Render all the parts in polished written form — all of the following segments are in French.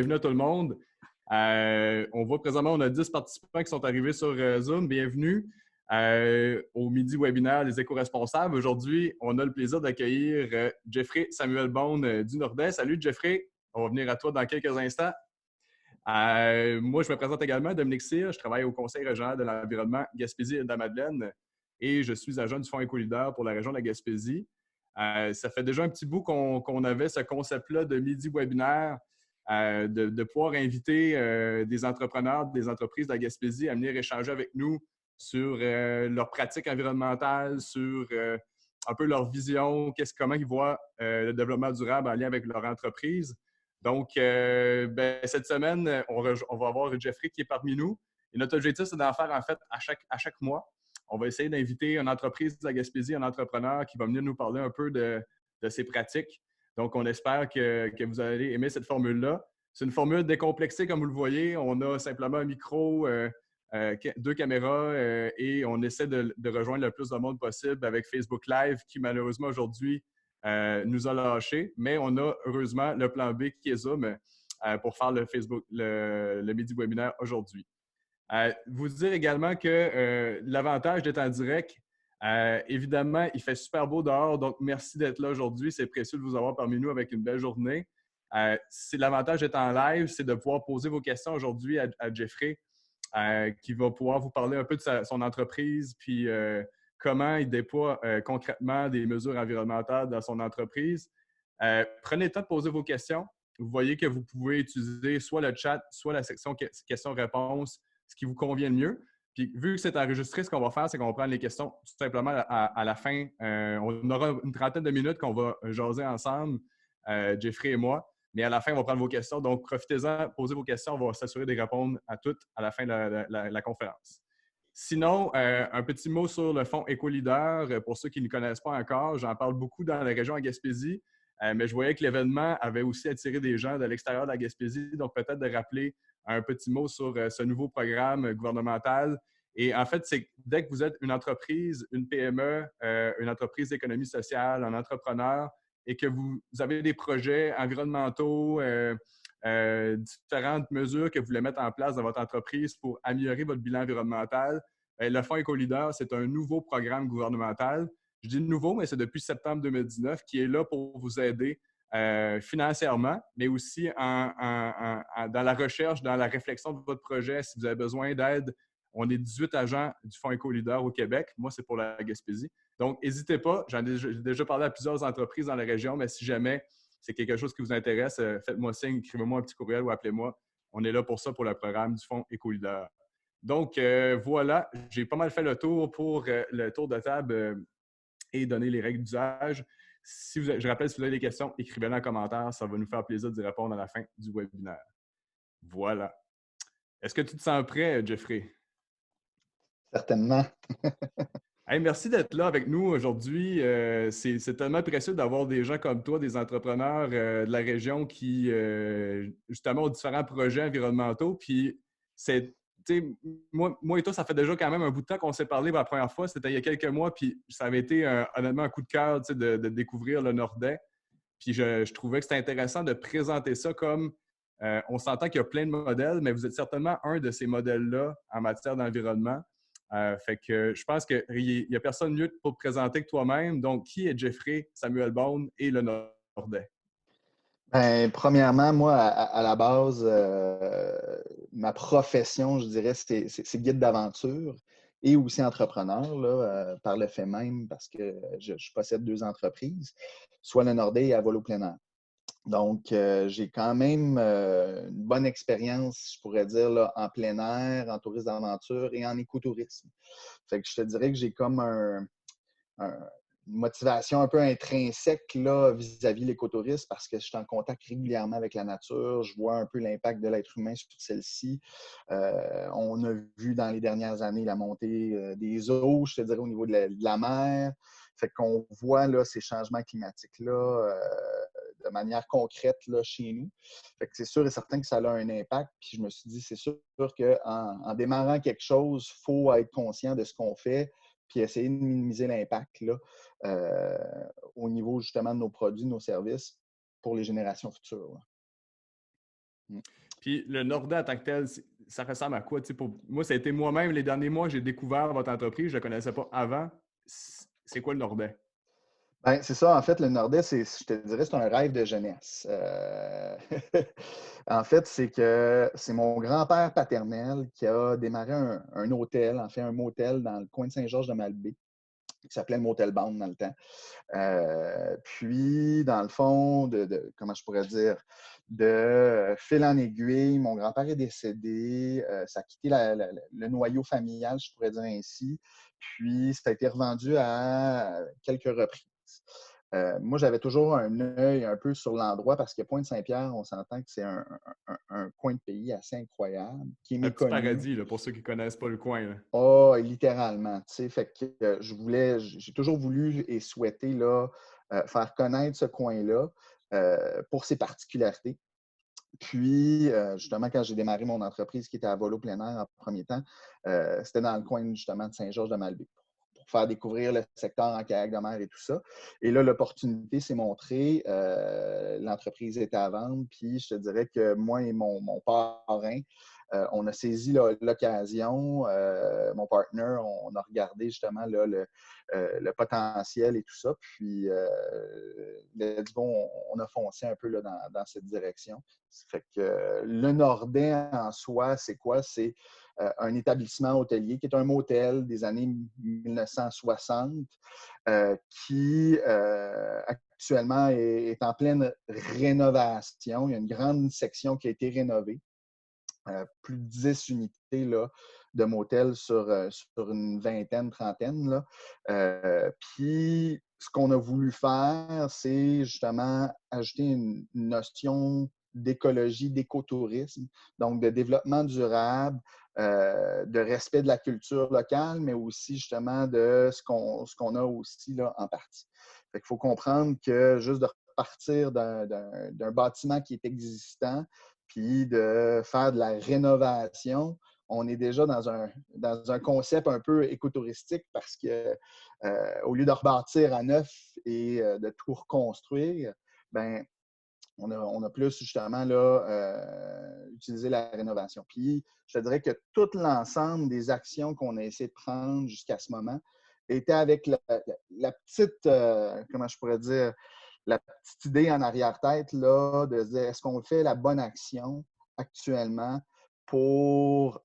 bienvenue à tout le monde. On voit présentement, on a 10 participants qui sont arrivés sur Zoom. Bienvenue au midi webinaire des éco-responsables. Aujourd'hui, on a le plaisir d'accueillir Jeffrey Samuel Bone du Nordais. Salut Jeffrey, on va venir à toi dans quelques instants. Moi, je me présente également, Dominique Cyr. Je travaille au Conseil régional de l'environnement Gaspésie et de la Madeleine et je suis agent du Fonds Éco-Leader pour la région de la Gaspésie. Ça fait déjà un petit bout qu'on avait ce concept-là de midi webinaire, de pouvoir inviter des entrepreneurs, des entreprises de la Gaspésie à venir échanger avec nous sur leurs pratiques environnementales, sur un peu leur vision, comment ils voient le développement durable en lien avec leur entreprise. Donc, cette semaine, on va avoir Jeffrey qui est parmi nous. Et notre objectif, c'est d'en faire en fait à chaque mois. On va essayer d'inviter une entreprise de la Gaspésie, un entrepreneur qui va venir nous parler un peu de ses pratiques. Donc, on espère que vous allez aimer cette formule-là. C'est une formule décomplexée, comme vous le voyez. On a simplement un micro, 2 caméras et on essaie de rejoindre le plus de monde possible avec Facebook Live qui, malheureusement, aujourd'hui, nous a lâchés. Mais on a, heureusement, le plan B qui est Zoom pour faire le midi webinaire aujourd'hui. Vous dire également que l'avantage d'être en direct, évidemment, il fait super beau dehors, donc merci d'être là aujourd'hui. C'est précieux de vous avoir parmi nous avec une belle journée. C'est l'avantage d'être en live, c'est de pouvoir poser vos questions aujourd'hui à Jeffrey, qui va pouvoir vous parler un peu de son entreprise, puis comment il déploie concrètement des mesures environnementales dans son entreprise. Prenez le temps de poser vos questions. Vous voyez que vous pouvez utiliser soit le chat, soit la section questions-réponses, ce qui vous convient le mieux. Puis, vu que c'est enregistré, ce qu'on va faire, c'est qu'on va prendre les questions tout simplement à la fin. On aura une trentaine de minutes qu'on va jaser ensemble, Jeffrey et moi. Mais à la fin, on va prendre vos questions. Donc, profitez-en, posez vos questions. On va s'assurer de répondre à toutes à la fin de la conférence. Sinon, un petit mot sur le fonds Éco-Leader. Pour ceux qui ne connaissent pas encore, j'en parle beaucoup dans la région de Gaspésie. Mais je voyais que l'événement avait aussi attiré des gens de l'extérieur de la Gaspésie. Donc, peut-être de rappeler un petit mot sur ce nouveau programme gouvernemental. Et en fait, c'est dès que vous êtes une entreprise, une PME, une entreprise d'économie sociale, un entrepreneur, et que vous avez des projets environnementaux, différentes mesures que vous voulez mettre en place dans votre entreprise pour améliorer votre bilan environnemental, le Fonds Éco-Leader, c'est un nouveau programme gouvernemental. Je dis nouveau, mais c'est depuis septembre 2019 qui est là pour vous aider financièrement, mais aussi dans la recherche, dans la réflexion de votre projet. Si vous avez besoin d'aide, on est 18 agents du Fonds Éco-Leader au Québec. Moi, c'est pour la Gaspésie. Donc, n'hésitez pas. J'ai déjà parlé à plusieurs entreprises dans la région, mais si jamais c'est quelque chose qui vous intéresse, faites-moi signe, écrivez-moi un petit courriel ou appelez-moi. On est là pour ça, pour le programme du Fonds Éco-Leader. Donc, voilà, j'ai pas mal fait le tour pour le tour de table et donner les règles d'usage. Je rappelle, si vous avez des questions, écrivez-les en commentaire. Ça va nous faire plaisir d'y répondre à la fin du webinaire. Voilà. Est-ce que tu te sens prêt, Jeffrey? Certainement. Hey, merci d'être là avec nous aujourd'hui. C'est tellement précieux d'avoir des gens comme toi, des entrepreneurs de la région qui, justement, ont différents projets environnementaux. Puis, moi et toi, ça fait déjà quand même un bout de temps qu'on s'est parlé pour la première fois. C'était il y a quelques mois. Puis, ça avait été honnêtement un coup de cœur de découvrir le Nordais. Puis, je trouvais que c'était intéressant de présenter ça comme on s'entend qu'il y a plein de modèles, mais vous êtes certainement un de ces modèles-là en matière d'environnement. Fait que je pense qu'il n'y a personne mieux pour te présenter que toi-même. Donc, qui est Jeffrey Samuel Bone et le Nordais? Ben, premièrement, moi, à la base, ma profession, je dirais, c'est guide d'aventure et aussi entrepreneur, là, par le fait même, parce que je possède 2 entreprises, soit le Nordais et à vol au plein air. Donc, j'ai quand même une bonne expérience, je pourrais dire, là, en plein air, en tourisme d'aventure et en écotourisme. Fait que je te dirais que j'ai comme une motivation un peu intrinsèque là, vis-à-vis de l'écotourisme parce que je suis en contact régulièrement avec la nature. Je vois un peu l'impact de l'être humain sur celle-ci. On a vu dans les dernières années la montée des eaux, je te dirais, au niveau de la mer. Fait qu'on voit là, ces changements climatiques-là de manière concrète là, chez nous. Fait que c'est sûr et certain que ça a un impact. Puis je me suis dit, c'est sûr qu'en démarrant quelque chose, il faut être conscient de ce qu'on fait puis essayer de minimiser l'impact là, au niveau justement de nos produits, de nos services pour les générations futures. Là. Mm. Puis le Nordais en tant que tel, ça ressemble à quoi? Pour moi, ça a été moi-même les derniers mois, j'ai découvert votre entreprise, je ne la connaissais pas avant. C'est quoi le Nordais? Ben, c'est ça, en fait, le Nordais, je te dirais, c'est un rêve de jeunesse. En fait, c'est que c'est mon grand-père paternel qui a démarré un hôtel, en fait, un motel dans le coin de Saint-Georges-de-Malbaie, qui s'appelait le Motel Band dans le temps. Puis, dans le fond, comment je pourrais dire, de fil en aiguille, mon grand-père est décédé, ça a quitté le noyau familial, je pourrais dire ainsi, puis ça a été revendu à quelques reprises. Moi, j'avais toujours un œil un peu sur l'endroit parce que Pointe-Saint-Pierre, on s'entend que c'est un coin de pays assez incroyable, qui est Un petit méconnu. paradis, là, pour ceux qui ne connaissent pas le coin. Là. Oh, littéralement, tu sais, fait que j'ai toujours voulu et souhaité là, faire connaître ce coin-là pour ses particularités. Puis, justement, quand j'ai démarré mon entreprise qui était à Volo plein air en premier temps, c'était dans le coin justement de Saint-Georges-de-Malbaie pour faire découvrir le secteur en kayak de mer et tout ça. Et là, l'opportunité s'est montrée. L'entreprise était à vendre. Puis, je te dirais que moi et mon parrain, on a saisi l'occasion. Mon partner, on a regardé justement là, le potentiel et tout ça. Puis, let's go, on a foncé un peu là, dans cette direction. Fait que le Nordais en soi, c'est quoi? C'est un établissement hôtelier qui est un motel des années 1960 qui actuellement est en pleine rénovation. Il y a une grande section qui a été rénovée. Plus de 10 unités là, de motels sur une vingtaine, trentaine. Là. Puis, ce qu'on a voulu faire, c'est justement ajouter une notion d'écologie, d'écotourisme, donc de développement durable, de respect de la culture locale, mais aussi justement de ce qu'on a aussi là, en partie. Fait qu'il faut comprendre que juste de repartir d'un bâtiment qui est existant, puis de faire de la rénovation, on est déjà dans un concept un peu écotouristique parce que au lieu de rebâtir à neuf et de tout reconstruire, ben on a plus justement là, utilisé la rénovation. Puis, je te dirais que tout l'ensemble des actions qu'on a essayé de prendre jusqu'à ce moment était avec la petite, comment je pourrais dire, la petite idée en arrière-tête là, de se dire est-ce qu'on fait la bonne action actuellement pour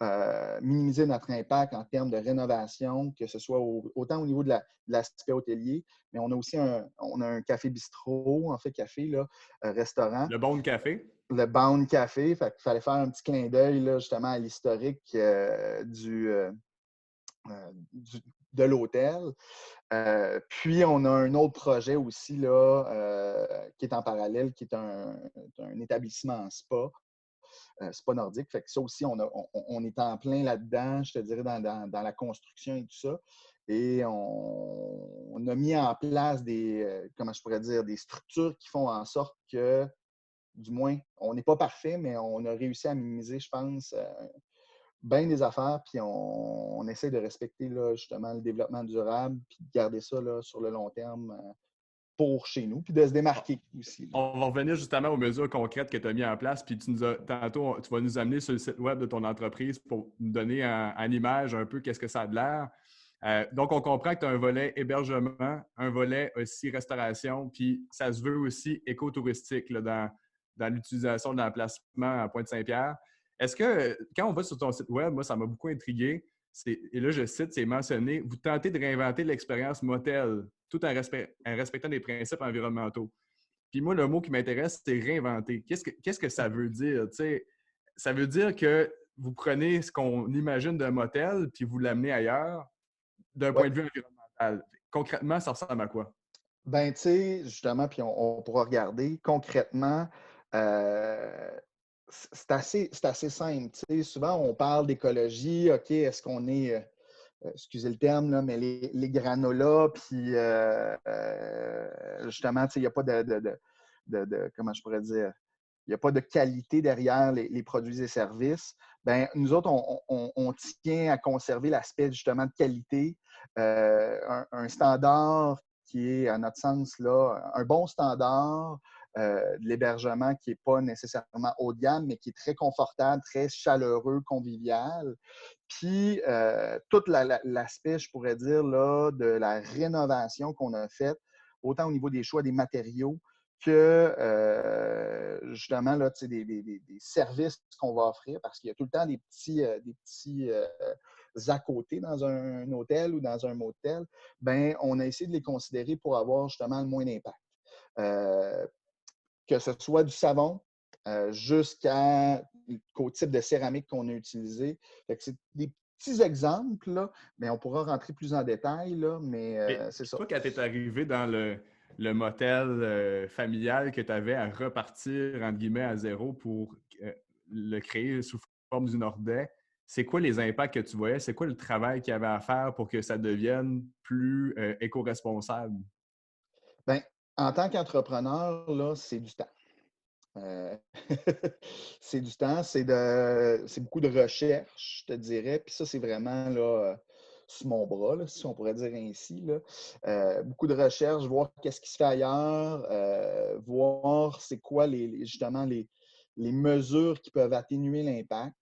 minimiser notre impact en termes de rénovation, que ce soit autant au niveau de l'aspect hôtelier, mais on a aussi un café bistrot, en fait, café, là, restaurant. Le bon de café? Le Bound Café, fait qu'il fallait faire un petit clin d'œil là, justement à l'historique de l'hôtel. Puis, on a un autre projet aussi là, qui est en parallèle, qui est un établissement en spa. Spa nordique. Fait que ça aussi, on est en plein là-dedans, je te dirais, dans la construction et tout ça. Et on a mis en place comment je pourrais dire, des structures qui font en sorte que, du moins, on n'est pas parfait, mais on a réussi à minimiser, je pense, bien des affaires, puis on essaie de respecter là, justement le développement durable, puis de garder ça là, sur le long terme pour chez nous, puis de se démarquer aussi. Là. On va revenir justement aux mesures concrètes que tu as mises en place, puis tantôt, tu vas nous amener sur le site web de ton entreprise pour nous donner en image un peu qu'est-ce que ça a de l'air. Donc, on comprend que tu as un volet hébergement, un volet aussi restauration, puis ça se veut aussi écotouristique là, dans l'utilisation de l'emplacement à Pointe-Saint-Pierre. Est-ce que, quand on va sur ton site web, moi, ça m'a beaucoup intrigué, et là, je cite, c'est mentionné, vous tentez de réinventer l'expérience motel tout en respectant des principes environnementaux. Puis moi, le mot qui m'intéresse, c'est réinventer. Qu'est-ce que ça veut dire? T'sais, ça veut dire que vous prenez ce qu'on imagine d'un motel puis vous l'amenez ailleurs d'un Ouais. point de vue environnemental. Concrètement, ça ressemble à quoi? Ben, tu sais, justement, puis on pourra regarder concrètement, euh, c'est assez simple. Tu sais, souvent, on parle d'écologie. OK, est-ce qu'on est, excusez le terme, là, mais les granolas, puis justement, tu sais, il n'y a pas comment je pourrais dire, il n'y a pas de qualité derrière les produits et services. Ben, nous autres, on tient à conserver l'aspect justement de qualité, un standard qui est, à notre sens, là, un bon standard, de l'hébergement qui n'est pas nécessairement haut de gamme, mais qui est très confortable, très chaleureux, convivial. Puis, tout l'aspect, je pourrais dire, là, de la rénovation qu'on a faite, autant au niveau des choix des matériaux que, justement, là, des services qu'on va offrir, parce qu'il y a tout le temps des petits à côté dans un hôtel ou dans un motel. Ben, on a essayé de les considérer pour avoir justement le moins d'impact. Euh, que ce soit du savon jusqu'au type de céramique qu'on a utilisé. C'est des petits exemples, là, mais on pourra rentrer plus en détail, là, mais Et c'est puis ça. toi, quand tu es arrivé dans le motel familial que tu avais à repartir, entre guillemets, à zéro pour le créer sous forme d'une ordet, c'est quoi les impacts que tu voyais? C'est quoi le travail qu'il y avait à faire pour que ça devienne plus éco-responsable? Bien, en tant qu'entrepreneur, là, c'est du temps. Euh, c'est du temps, c'est beaucoup de recherche, je te dirais. Puis ça, c'est vraiment là, sur mon bras, là, si on pourrait dire ainsi. Là. Beaucoup de recherche, voir qu'est-ce qui se fait ailleurs, voir c'est quoi justement les mesures qui peuvent atténuer l'impact,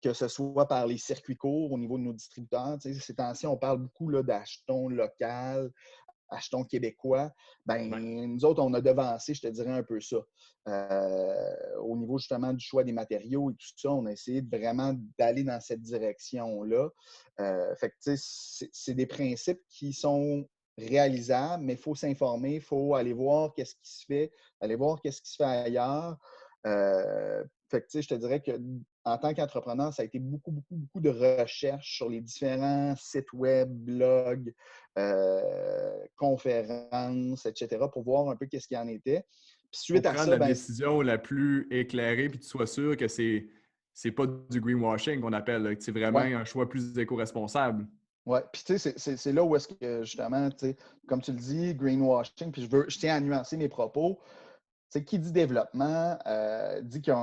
que ce soit par les circuits courts au niveau de nos distributeurs. Tu sais, ces temps-ci, on parle beaucoup là, d'achetons local, achetons québécois, ben Ouais. nous autres, on a devancé, je te dirais, un peu ça. Au niveau justement du choix des matériaux et tout ça, on a essayé vraiment d'aller dans cette direction-là. Fait que, tu sais, c'est des principes qui sont réalisables, mais il faut s'informer, il faut aller voir qu'est-ce qui se fait, aller voir qu'est-ce qui se fait ailleurs. Fait que, tu sais, je te dirais que en tant qu'entrepreneur, ça a été beaucoup, beaucoup, beaucoup de recherches sur les différents sites web, blogs, conférences, etc., pour voir un peu qu'est-ce qu'il y en était. Puis Pour suite à prendre ça, la ben, décision la plus éclairée, puis que tu sois sûr que c'est pas du greenwashing qu'on appelle, là, que c'est vraiment ouais, un choix plus éco-responsable. ouais. Puis tu sais, c'est là où est-ce que justement, tu sais, comme tu le dis, greenwashing, puis je tiens à nuancer mes propos. Tu sais, qui dit développement dit qu'il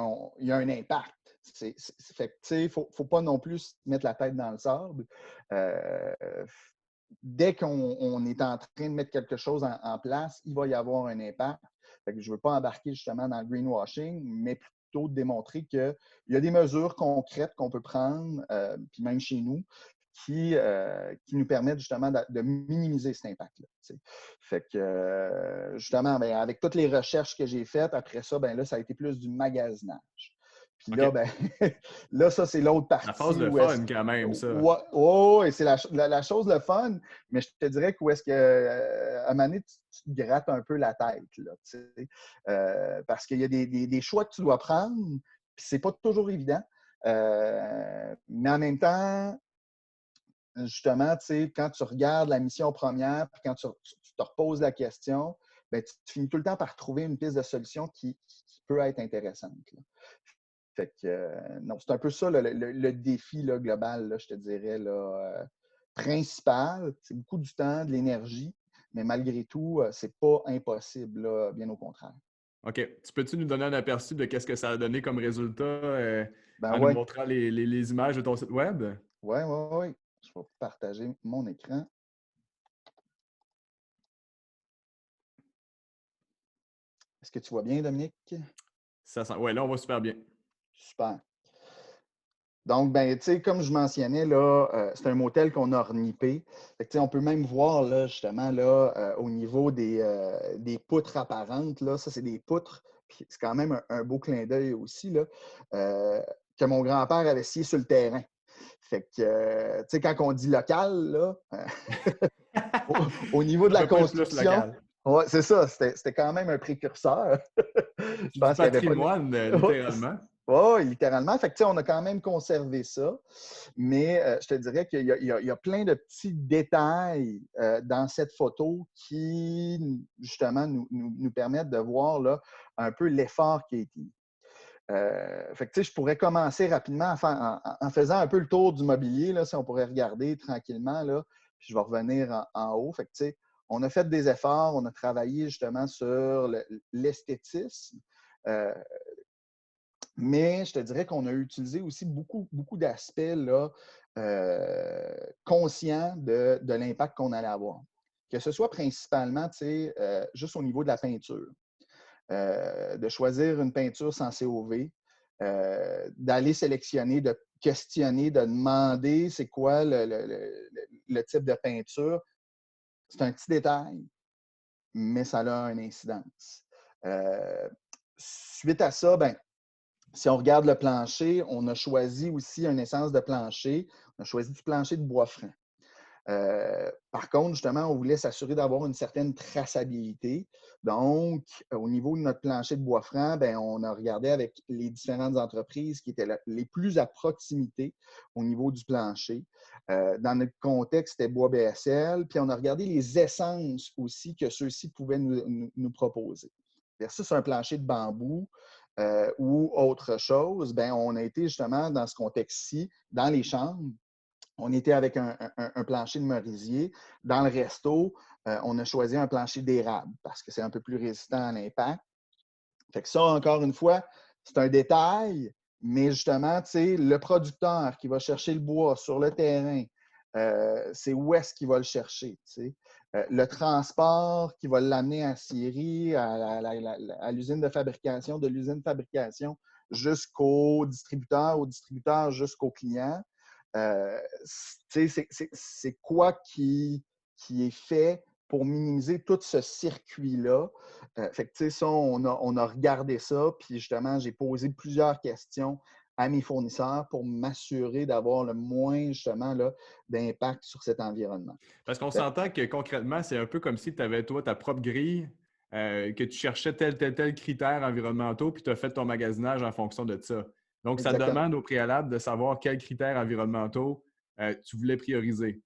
y a un impact. Fait que, tu sais, faut pas non plus mettre la tête dans le sable. Euh, Dès qu'on est en train de mettre quelque chose en place, il va y avoir un impact. Fait que je ne veux pas embarquer justement dans le greenwashing, mais plutôt de démontrer qu'il y a des mesures concrètes qu'on peut prendre, puis même chez nous, qui nous permettent justement de minimiser cet impact-là. Fait que justement, ben, avec toutes les recherches que j'ai faites, après ça, ben, là, ça a été plus du magasinage. Puis là, OK. ben, là, ça, c'est l'autre La phase partie de où est-ce fun, quand même, ça. ouais, oh, et c'est la chose le fun, mais je te dirais qu'où est-ce que, à un moment donné, tu te grattes un peu la tête, là, tu sais, parce qu'il y a des choix que tu dois prendre, puis c'est pas toujours évident, mais en même temps, justement, tu sais, quand tu regardes la mission première, puis quand tu te reposes la question, ben, tu finis tout le temps par trouver une piste de solution qui peut être intéressante, là. Fait que, non, c'est un peu ça le défi là, global, là, je te dirais, là, principal. C'est beaucoup du temps, de l'énergie, mais malgré tout, c'est pas impossible, là, bien au contraire. OK. Tu peux-tu nous donner un aperçu de qu'est-ce que ça a donné comme résultat Ben en nous ouais, montrant les images de ton site web? ouais, ouais, ouais. Je vais partager mon écran. Est-ce que tu vois bien, Dominique? Ouais, là, on voit super bien. Super. Donc, ben, tu sais, comme je mentionnais, là, c'est un motel qu'on a renippé. Fait que, tu sais, on peut même voir, là, justement, là, au niveau des poutres apparentes, là, ça, c'est des poutres. Puis c'est quand même un beau clin d'œil aussi, là, euh, que mon grand-père avait scié sur le terrain. Fait que, tu sais, quand on dit local, là, au, au niveau de Un la peu plus construction, local. ouais, c'est ça, c'était quand même un précurseur. Je C'est du pense qu'il n'y avait pas. patrimoine, Ouais, littéralement. ouais, littéralement. Fait que, tu sais, on a quand même conservé ça. Mais je te dirais qu'il y a plein de petits détails dans cette photo qui, justement, nous permettent de voir là, un peu l'effort qui a été mis. Fait que, tu sais, je pourrais commencer rapidement en faisant un peu le tour du mobilier, là, si on pourrait regarder tranquillement, là, puis je vais revenir en haut. Fait que, tu sais, on a fait des efforts, on a travaillé justement sur l'esthétisme, euh, mais je te dirais qu'on a utilisé aussi beaucoup, beaucoup d'aspects là, conscients de l'impact qu'on allait avoir. Que ce soit principalement, tu sais, juste au niveau de la peinture. de choisir une peinture sans COV, d'aller sélectionner, de questionner, de demander c'est quoi le type de peinture. C'est un petit détail, mais ça a une incidence. Suite à ça, ben, si on regarde le plancher, on a choisi aussi une essence de plancher. On a choisi du plancher de bois franc. Par contre, justement, on voulait s'assurer d'avoir une certaine traçabilité. Donc, au niveau de notre plancher de bois franc, ben, on a regardé avec les différentes entreprises qui étaient les plus à proximité au niveau du plancher. Dans notre contexte, c'était bois BSL. Puis, on a regardé les essences aussi que ceux-ci pouvaient nous proposer. Versus un plancher de bambou ou autre chose, ben, on a été justement dans ce contexte-ci, dans les chambres. On était avec un plancher de merisier. Dans le resto, on a choisi un plancher d'érable parce que c'est un peu plus résistant à l'impact. Fait que ça, encore une fois, c'est un détail, mais justement, tu sais, le producteur qui va chercher le bois sur le terrain, c'est où est-ce qu'il va le chercher, tu sais. Le transport qui va l'amener à Syrie, à l'usine de fabrication, de l'usine de fabrication jusqu'au distributeur, au distributeur jusqu'au client. C'est quoi qui est fait pour minimiser tout ce circuit-là. Fait que, ça, on a regardé ça, puis justement, j'ai posé plusieurs questions à mes fournisseurs pour m'assurer d'avoir le moins, justement, là, d'impact sur cet environnement. Parce qu'on Fait, s'entend que concrètement, c'est un peu comme si tu avais, toi, ta propre grille, que tu cherchais tel critères environnementaux, puis tu as fait ton magasinage en fonction de ça. Donc, ça exactement. demande au préalable de savoir quels critères environnementaux tu voulais prioriser.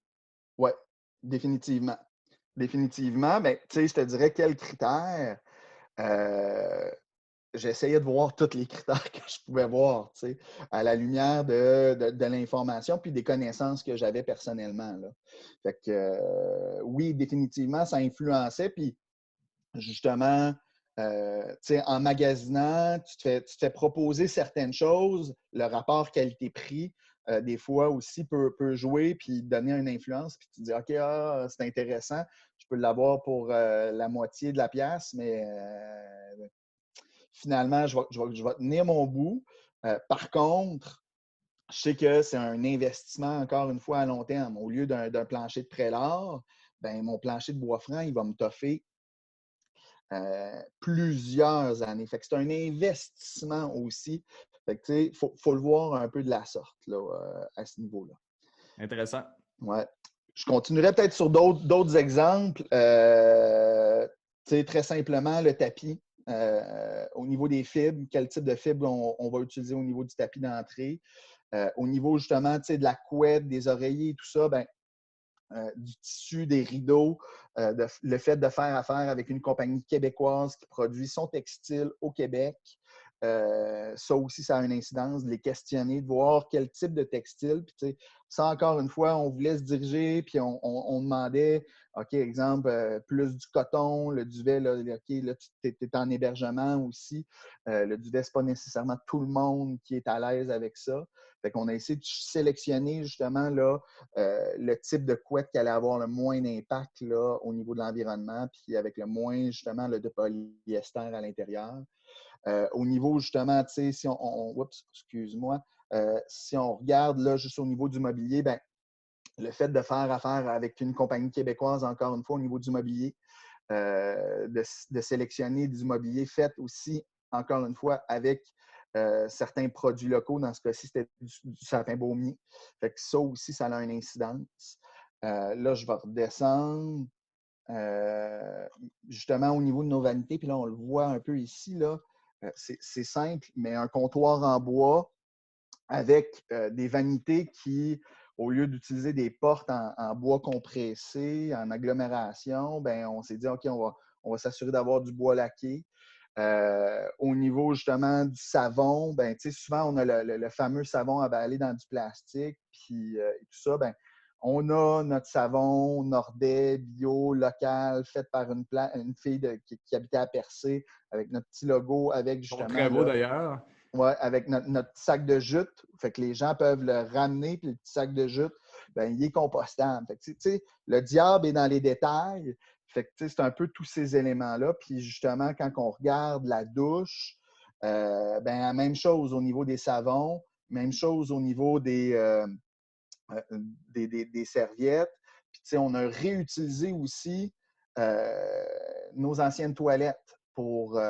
Oui, définitivement. Définitivement. Mais, tu sais, je te dirais quels critères. J'essayais de voir tous les critères que je pouvais voir, tu sais, à la lumière de l'information puis des connaissances que j'avais personnellement, là. Fait que, oui, définitivement, ça influençait. Puis, justement, tu sais, en magasinant, tu te fais proposer certaines choses. Le rapport qualité-prix, des fois aussi, peut jouer puis donner une influence. Puis tu te dis, OK, c'est intéressant. Je peux l'avoir pour la moitié de la pièce, mais finalement, je vais tenir mon bout. Par contre, je sais que c'est un investissement, encore une fois, à long terme. Au lieu d'un plancher de prélat, ben, mon plancher de bois franc, il va me toffer plusieurs années. Fait que c'est un investissement aussi. Fait que, tu sais, faut le voir un peu de la sorte là, à ce niveau-là. Intéressant. Ouais. Je continuerai peut-être sur d'autres exemples. Tu sais, très simplement, le tapis. Au niveau des fibres, quel type de fibres on va utiliser au niveau du tapis d'entrée. Au niveau justement de la couette, des oreillers et tout ça, ben, du tissu, des rideaux, le fait de faire affaire avec une compagnie québécoise qui produit son textile au Québec. Ça aussi, ça a une incidence, de les questionner, de voir quel type de textile. Puis, ça, encore une fois, on voulait se diriger, puis on demandait, OK, exemple, plus du coton, le duvet, là, OK, là, tu es en hébergement aussi. Le duvet, ce n'est pas nécessairement tout le monde qui est à l'aise avec ça. Fait qu'on a essayé de sélectionner justement là, le type de couette qui allait avoir le moins d'impact là, au niveau de l'environnement, puis avec le moins justement là, de polyester à l'intérieur. Au niveau justement, tu sais, si oups, excuse-moi, si on regarde là, juste au niveau du mobilier, ben, le fait de faire affaire avec une compagnie québécoise, encore une fois, au niveau du mobilier, de sélectionner du mobilier fait aussi, encore une fois, avec certains produits locaux. Dans ce cas-ci, c'était du sapin baumier. Fait que ça aussi, ça a une incidence. Là, je vais redescendre. Justement, au niveau de nos vanités, puis là, on le voit un peu ici, là, c'est simple, mais un comptoir en bois avec des vanités qui, au lieu d'utiliser des portes en bois compressé, en agglomération, ben, on s'est dit, OK, on va s'assurer d'avoir du bois laqué. Au niveau justement du savon, ben, souvent on a le fameux savon avalé dans du plastique, puis et tout ça, ben, on a notre savon Nordet, bio, local, fait par une fille qui habitait à Percé, avec notre petit logo, avec Ils sont justement très beaux là, d'ailleurs. ouais, avec notre sac de jute. Fait que les gens peuvent le ramener, puis le petit sac de jute, ben, il est compostable. Fait que, le diable est dans les détails. Fait que, tu sais, c'est un peu tous ces éléments-là. Puis justement, quand on regarde la douche, ben, la même chose au niveau des savons, même chose au niveau des serviettes. Puis, tu sais, on a réutilisé aussi euh, nos anciennes toilettes pour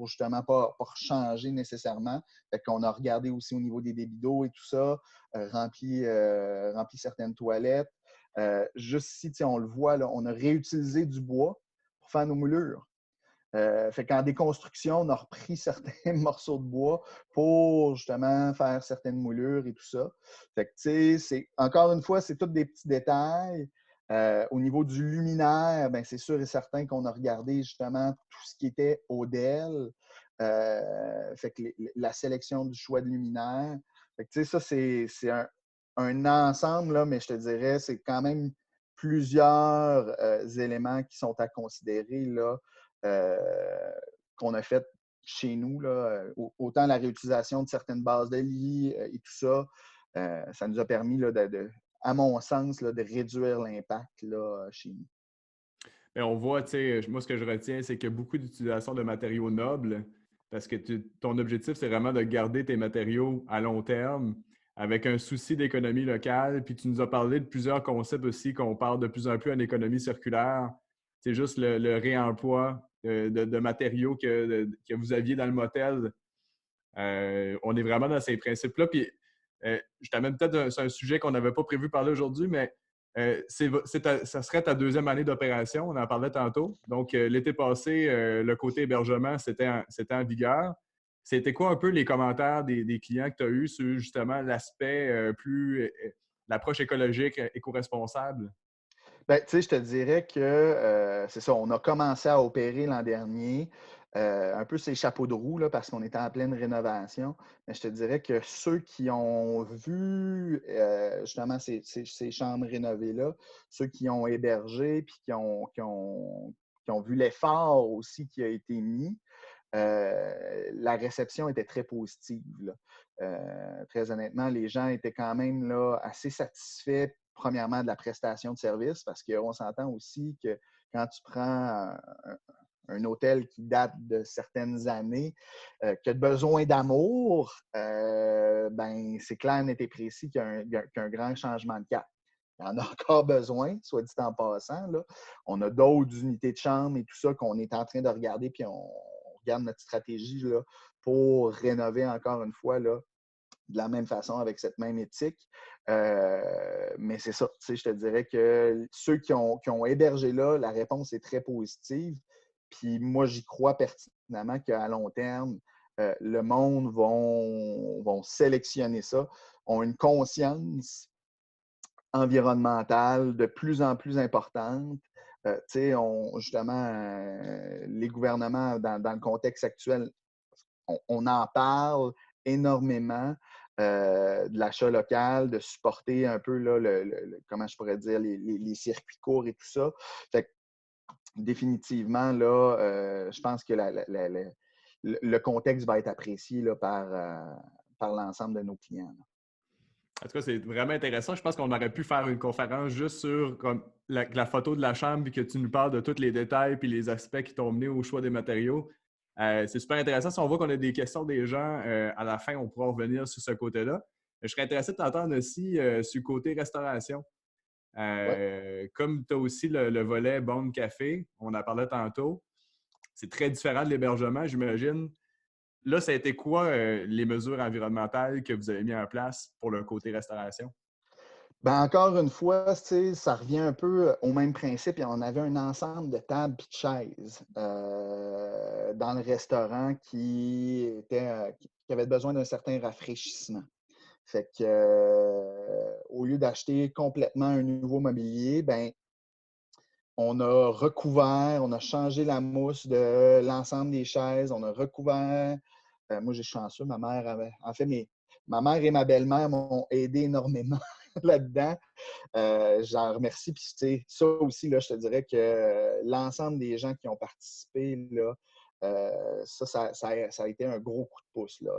justement pas changer nécessairement. Fait qu'on a regardé aussi au niveau des débits d'eau et tout ça, rempli certaines toilettes. Juste ici, tu sais, on le voit, là, on a réutilisé du bois pour faire nos moulures. Fait qu'en déconstruction, on a repris certains morceaux de bois pour justement faire certaines moulures et tout ça. Fait que, tu sais, encore une fois, c'est tous des petits détails. Au niveau du luminaire, ben, c'est sûr et certain qu'on a regardé justement tout ce qui était ODEL. Fait que la sélection du choix de luminaire. Fait que, tu sais, ça, c'est un ensemble, là, mais je te dirais, c'est quand même plusieurs éléments qui sont à considérer là, euh, qu'on a fait chez nous, là, autant la réutilisation de certaines bases de lit et tout ça, ça nous a permis, là, à mon sens, là, de réduire l'impact là, chez nous. Et on voit, tu sais, moi, ce que je retiens, c'est qu'il y a beaucoup d'utilisation de matériaux nobles parce que ton objectif, c'est vraiment de garder tes matériaux à long terme avec un souci d'économie locale. Puis tu nous as parlé de plusieurs concepts aussi qu'on parle de plus en plus en économie circulaire. C'est juste le réemploi de matériaux que vous aviez dans le motel. On est vraiment dans ces principes-là. Puis je t'amène peut-être sur un sujet qu'on n'avait pas prévu parler aujourd'hui, mais ça serait ta deuxième année d'opération, on en parlait tantôt. Donc, l'été passé, le côté hébergement, c'était en vigueur. C'était quoi un peu les commentaires des clients que tu as eus sur justement l'aspect l'approche écologique, éco-responsable? Ben, tu sais, je te dirais que c'est ça, on a commencé à opérer l'an dernier, un peu ces chapeaux de roue, là, parce qu'on était en pleine rénovation. Mais je te dirais que ceux qui ont vu justement ces chambres rénovées-là, ceux qui ont hébergé, puis qui ont vu l'effort aussi qui a été mis, la réception était très positive, là. Très honnêtement, les gens étaient quand même là, assez satisfaits, premièrement, de la prestation de service, parce qu'on s'entend aussi que quand tu prends un hôtel qui date de certaines années, qui a besoin d'amour, ben, c'est clair, net et précis qu'il y a un grand changement de cap. Il y en a encore besoin, soit dit en passant. Là. On a d'autres unités de chambre et tout ça qu'on est en train de regarder, puis on regarde notre stratégie là, pour rénover encore une fois là, de la même façon, avec cette même éthique. Mais c'est ça, tu sais, je te dirais que ceux qui ont hébergé là, la réponse est très positive. Puis moi, j'y crois pertinemment qu'à long terme, le monde vont sélectionner ça, ont une conscience environnementale de plus en plus importante. Justement, les gouvernements, dans le contexte actuel, on en parle énormément de l'achat local, de supporter un peu là, comment je pourrais dire, les circuits courts et tout ça. Fait que, définitivement, là, je pense que le contexte va être apprécié là, par l'ensemble de nos clients. Là. En tout cas, c'est vraiment intéressant. Je pense qu'on aurait pu faire une conférence juste sur comme, la photo de la chambre, puis que tu nous parles de tous les détails puis les aspects qui t'ont mené au choix des matériaux. C'est super intéressant. Si on voit qu'on a des questions des gens, à la fin, on pourra revenir sur ce côté-là. Je serais intéressé de t'entendre aussi sur le côté restauration. Ouais. Comme tu as aussi le volet bon café, on en parlait tantôt, c'est très différent de l'hébergement, j'imagine. Là, ça a été quoi les mesures environnementales que vous avez mis en place pour le côté restauration? Ben, encore une fois, ça revient un peu au même principe. On avait un ensemble de tables et de chaises dans le restaurant qui avait besoin d'un certain rafraîchissement. Fait que, au lieu d'acheter complètement un nouveau mobilier, ben, on a recouvert, on a changé la mousse de l'ensemble des chaises, on a recouvert. Moi, j'ai chanceux, ma mère avait. En fait, ma mère et ma belle-mère m'ont aidé énormément là-dedans. J'en remercie. Puis, tu sais, ça aussi, là, je te dirais que l'ensemble des gens qui ont participé, là, ça a été un gros coup de pouce. Là.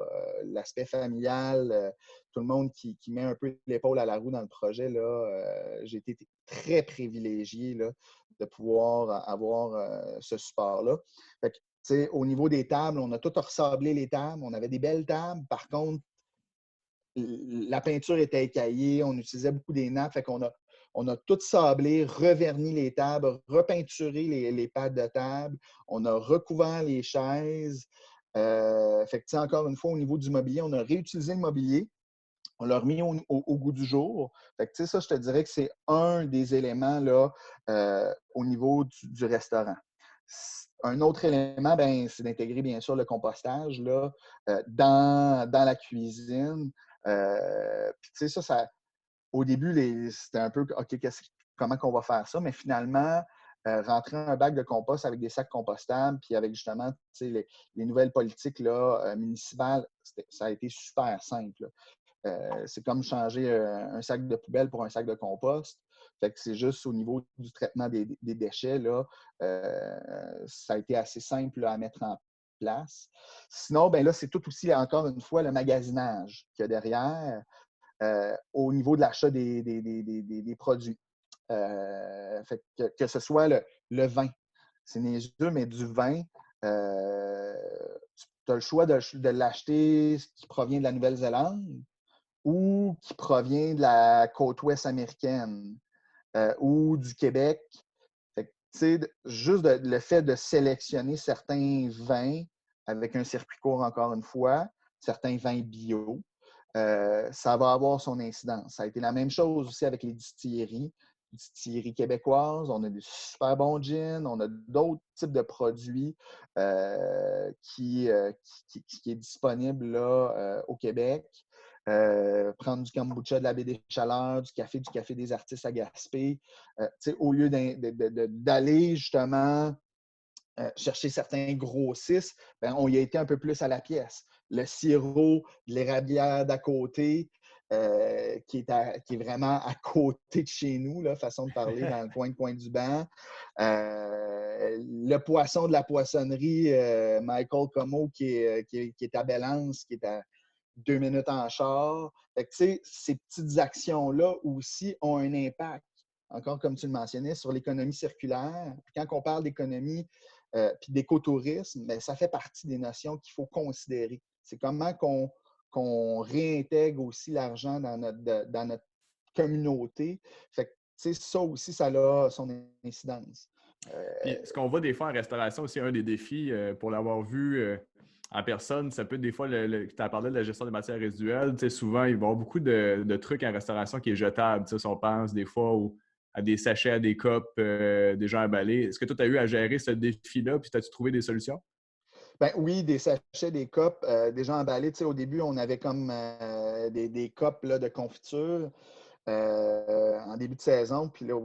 L'aspect familial, tout le monde qui met un peu l'épaule à la roue dans le projet, là, j'ai été très privilégié là, de pouvoir avoir ce support-là. Fait que, au niveau des tables, on a tout ressablé les tables. On avait des belles tables. Par contre, la peinture était écaillée. On utilisait beaucoup des nappes. Fait qu'on a tout sablé, reverni les tables, repeinturé les pattes de table. On a recouvert les chaises. Fait que, encore une fois, au niveau du mobilier, on a réutilisé le mobilier. On l'a remis au goût du jour. Fait que, ça, je te dirais que c'est un des éléments là, au niveau du restaurant. Un autre élément, ben, c'est d'intégrer, bien sûr, le compostage là, dans la cuisine. Puis, ça, au début, c'était un peu OK, comment on va faire ça? Mais finalement, rentrer un bac de compost avec des sacs compostables, puis avec justement les nouvelles politiques là, municipales, ça a été super simple. C'est comme changer un sac de poubelle pour un sac de compost. Fait que c'est juste au niveau du traitement des déchets, là, ça a été assez simple là, à mettre en place. Sinon, ben là, c'est tout aussi, encore une fois, le magasinage qu'il y a derrière au niveau de l'achat des produits. Fait que ce soit le vin. C'est niaiseux, mais du vin, tu as le choix de l'acheter qui provient de la Nouvelle-Zélande ou qui provient de la côte ouest américaine ou du Québec. Fait que, juste le fait de sélectionner certains vins avec un circuit court, encore une fois, certains vins bio, ça va avoir son incidence. Ça a été la même chose aussi avec les distilleries québécoises. On a des super bons gins, on a d'autres types de produits qui est disponible là, au Québec. Prendre du kombucha de la baie des Chaleurs, du café des artistes à Gaspé, au lieu d'aller justement chercher certains grossistes, ben, on y a été un peu plus à la pièce. Le sirop de l'érablière d'à côté, qui est vraiment à côté de chez nous, là, façon de parler, dans le coin du banc. Le poisson de la poissonnerie, Michael Como, qui est à Belance, qui est à 2 minutes en char. Fait que, ces petites actions-là aussi ont un impact, encore comme tu le mentionnais, sur l'économie circulaire. Puis quand on parle d'économie puis d'écotourisme, bien, ça fait partie des notions qu'il faut considérer. C'est comment qu'on réintègre aussi l'argent dans notre communauté. Fait que, ça aussi, ça a son incidence. Puis ce qu'on voit des fois en restauration aussi, un des défis, pour l'avoir vu en personne, ça peut être des fois, tu as parlé de la gestion des matières résiduelles. Souvent, il va y avoir beaucoup de trucs en restauration qui est jetable. Si on pense des fois à des sachets, à des copes déjà emballés. Est-ce que toi, tu as eu à gérer ce défi-là, puis as-tu trouvé des solutions? Ben oui, des sachets, des copes déjà emballés. Au début, on avait comme des copes là, de confiture. En début de saison. Puis là,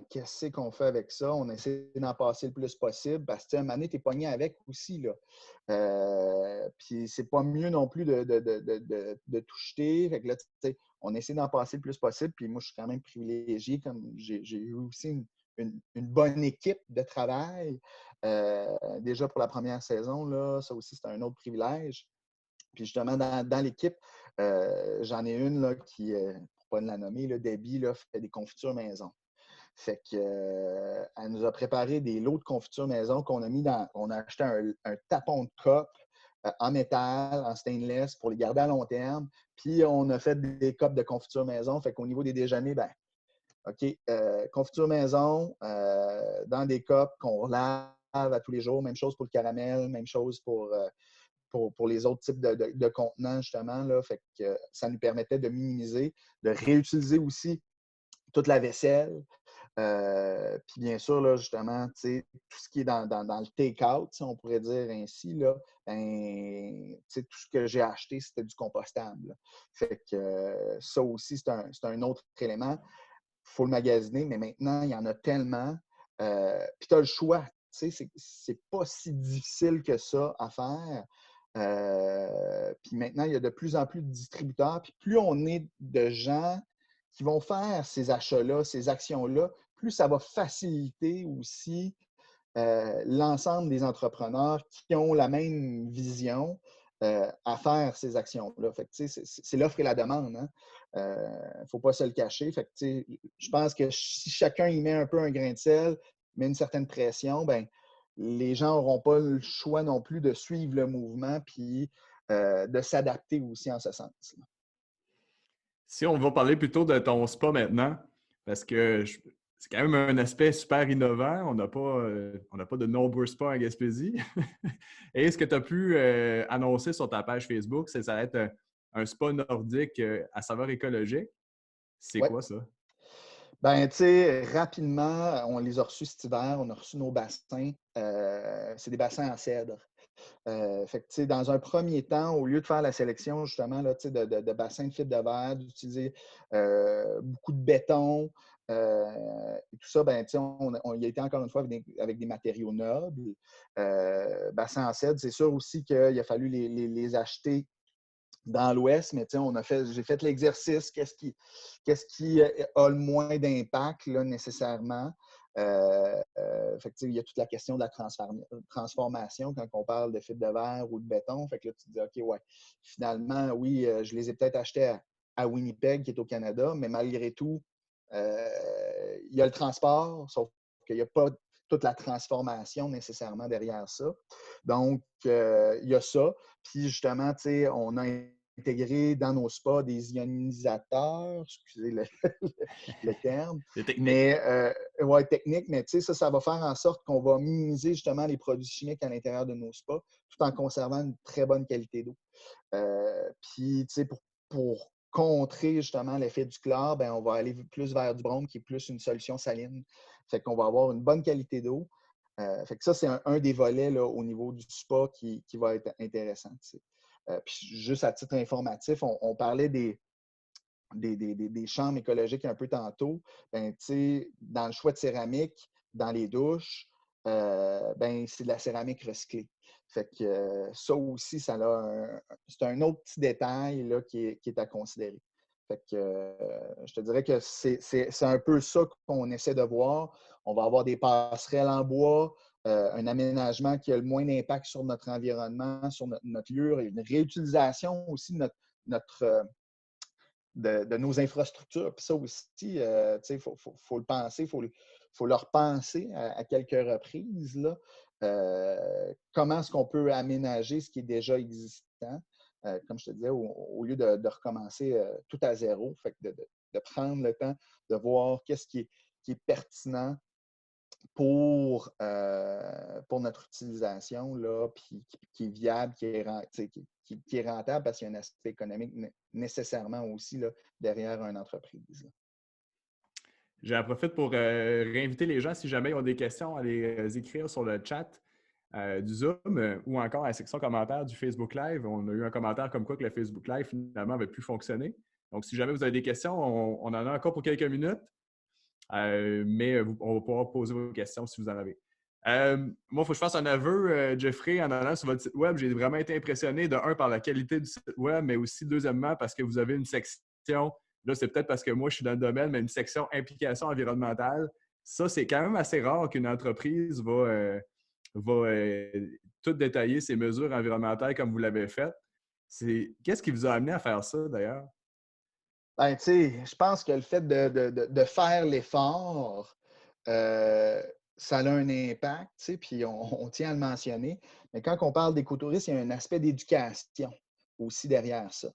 qu'est-ce qu'on fait avec ça? On essaie d'en passer le plus possible parce que, à un moment donné, tu es pogné avec aussi. Là. Puis c'est pas mieux non plus de tout jeter. Fait que là, on essaie d'en passer le plus possible. Puis moi, je suis quand même privilégié. Comme j'ai eu aussi une bonne équipe de travail. Déjà pour la première saison, là, ça aussi, c'est un autre privilège. Puis justement, dans l'équipe, j'en ai une là, qui, pour ne pas la nommer, là, Debbie, là, fait des confitures maison. Fait que, elle nous a préparé des lots de confitures maison qu'on a mis dans. On a acheté un tapon de cope en métal, en stainless, pour les garder à long terme. Puis on a fait des copes de confiture maison. Fait qu'au niveau des déjeuners, ben, OK, confiture maison, dans des copes qu'on lave à tous les jours. Même chose pour le caramel, même chose pour les autres types de contenants, justement. Là, fait que ça nous permettait de minimiser, de réutiliser aussi toute la vaisselle. Puis bien sûr, là, justement, tout ce qui est dans le take-out, si on pourrait dire ainsi, là, ben, tout ce que j'ai acheté, c'était du compostable. Là. Fait que ça aussi, c'est un autre élément. Il faut le magasiner, mais maintenant, il y en a tellement. Puis tu as le choix. C'est pas si difficile que ça à faire. Puis maintenant, il y a de plus en plus de distributeurs. Puis plus on est de gens qui vont faire ces achats-là, ces actions-là, plus ça va faciliter aussi l'ensemble des entrepreneurs qui ont la même vision à faire ces actions-là. Fait que, c'est l'offre et la demande. Hein? Il ne faut pas se le cacher. Fait que, je pense que si chacun y met un peu un grain de sel, met une certaine pression, ben, les gens n'auront pas le choix non plus de suivre le mouvement puis de s'adapter aussi en ce sens. Si on va parler plutôt de ton spa maintenant, parce que c'est quand même un aspect super innovant. On n'a pas de nombreux spas en Gaspésie. Et ce que tu as pu annoncer sur ta page Facebook, c'est que ça va être un spa nordique à saveur écologique. C'est Ouais. quoi ça? Ben, tu sais, rapidement, on les a reçus cet hiver. On a reçu nos bassins. C'est des bassins en cèdre. Fait que, tu sais, dans un premier temps, au lieu de faire la sélection, justement, là, tu sais, de bassins de fibre de verre, d'utiliser beaucoup de béton, et tout ça, ben, tu sais, on y a été encore une fois avec des matériaux nobles. Bassins en cèdre, c'est sûr aussi qu'il a fallu les acheter dans l'Ouest, mais j'ai fait l'exercice, qu'est-ce qui a le moins d'impact là, nécessairement. Fait que, il y a toute la question de la transformation quand on parle de fibre de verre ou de béton. Fait que là, tu te dis, OK, ouais, finalement, oui, je les ai peut-être achetés à Winnipeg, qui est au Canada, mais malgré tout, il y a le transport, sauf qu'il n'y a pas toute la transformation nécessairement derrière ça. Donc, il y a ça. Puis justement, on a intégré dans nos spas des ionisateurs, excusez le terme, C'est technique. mais ouais, technique, mais ça va faire en sorte qu'on va minimiser justement les produits chimiques à l'intérieur de nos spas, tout en conservant une très bonne qualité d'eau. Puis, pour contrer justement l'effet du chlore, ben, on va aller plus vers du brome, qui est plus une solution saline. Fait qu'on va avoir une bonne qualité d'eau. Fait que ça, c'est un des volets là, au niveau du spa qui va être intéressant. Puis juste à titre informatif, on parlait des chambres écologiques un peu tantôt. Ben, dans le choix de céramique, dans les douches, ben, c'est de la céramique recyclée. Fait que ça aussi, c'est un autre petit détail là, qui est à considérer. Fait que je te dirais que c'est un peu ça qu'on essaie de voir. On va avoir des passerelles en bois, un aménagement qui a le moins d'impact sur notre environnement, sur notre lieu, et une réutilisation aussi de de nos infrastructures. Puis ça aussi, il faut le penser, faut le repenser à quelques reprises. Là. Comment est-ce qu'on peut aménager ce qui est déjà existant, comme je te disais, au lieu de recommencer tout à zéro. Fait que de prendre le temps de voir qu'est-ce qui est pertinent pour notre utilisation, là, puis qui est viable, qui est rentable parce qu'il y a un aspect économique nécessairement aussi là, derrière une entreprise. Là. J'en profite pour réinviter les gens, si jamais ils ont des questions, à les écrire sur le chat du Zoom ou encore à la section commentaires du Facebook Live. On a eu un commentaire comme quoi que le Facebook Live, finalement, n'avait plus fonctionné. Donc, si jamais vous avez des questions, on en a encore pour quelques minutes, mais on va pouvoir poser vos questions si vous en avez. Moi, il faut que je fasse un aveu, Jeffrey, en allant sur votre site web. J'ai vraiment été impressionné, de un, par la qualité du site web, mais aussi, deuxièmement, parce que vous avez une section, là, c'est peut-être parce que moi, je suis dans le domaine, mais une section implication environnementale. Ça, c'est quand même assez rare qu'une entreprise va tout détailler ses mesures environnementales comme vous l'avez fait. Qu'est-ce qui vous a amené à faire ça, d'ailleurs? Ben, je pense que le fait de faire l'effort, ça a un impact, puis on tient à le mentionner. Mais quand on parle d'écotourisme, il y a un aspect d'éducation aussi derrière ça.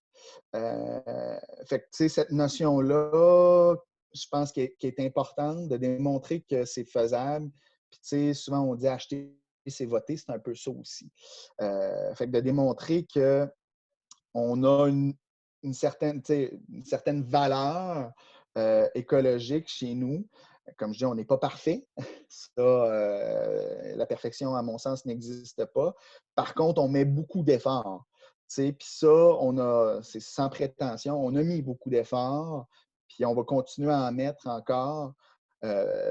Fait que, cette notion-là, je pense qu'elle est importante de démontrer que c'est faisable. Puis, souvent, on dit acheter, c'est voter, c'est un peu ça aussi. Fait que de démontrer qu'on a une certaine valeur écologique chez nous. Comme je dis, on n'est pas parfait. Ça, la perfection, à mon sens, n'existe pas. Par contre, on met beaucoup d'efforts. Puis ça, c'est sans prétention, on a mis beaucoup d'efforts, puis on va continuer à en mettre encore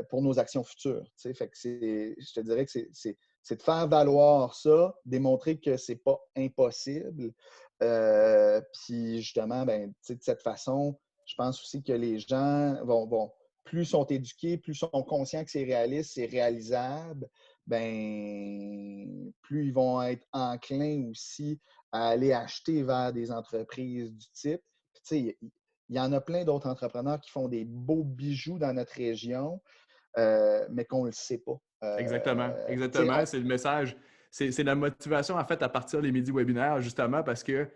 pour nos actions futures. Fait que je te dirais que c'est de faire valoir ça, démontrer que ce n'est pas impossible. Puis justement, ben, de cette façon, je pense aussi que les gens plus sont éduqués, plus sont conscients que c'est réaliste, c'est réalisable, ben, plus ils vont être enclins aussi à aller acheter vers des entreprises du type. Puis, tu sais, il y en a plein d'autres entrepreneurs qui font des beaux bijoux dans notre région, mais qu'on ne le sait pas. Exactement, Tu sais, exactement. C'est le message. C'est la motivation, en fait, à partir des midi webinaires, justement, parce que